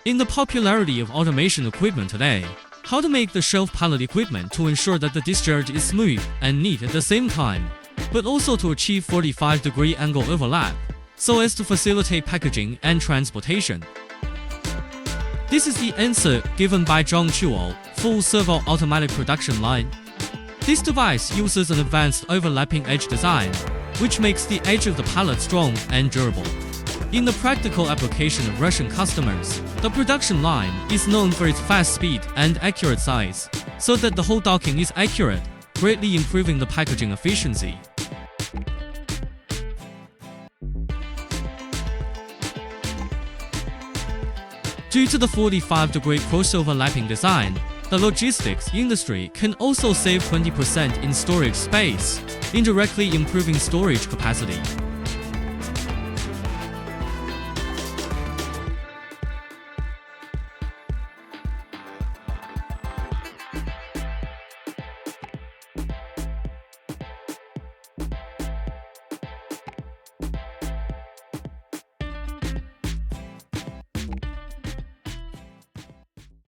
In the popularity of automation equipment today, how to make the shelf pallet equipment to ensure that the discharge is smooth and neat at the same time, but also to achieve 45-degree angle overlap, so as to facilitate packaging and transportation. This is the answer given by Zhongtuo full servo automatic production line. This device uses an advanced overlapping edge design, which makes the edge of the pallet strong and durable. In the practical application of Russian customers, the production line is known for its fast speed and accurate size, so that the whole docking is accurate, greatly improving the packaging efficiency. Due to the 45-degree cross-overlapping design, the logistics industry can also save 20% in storage space, indirectly improving storage capacity.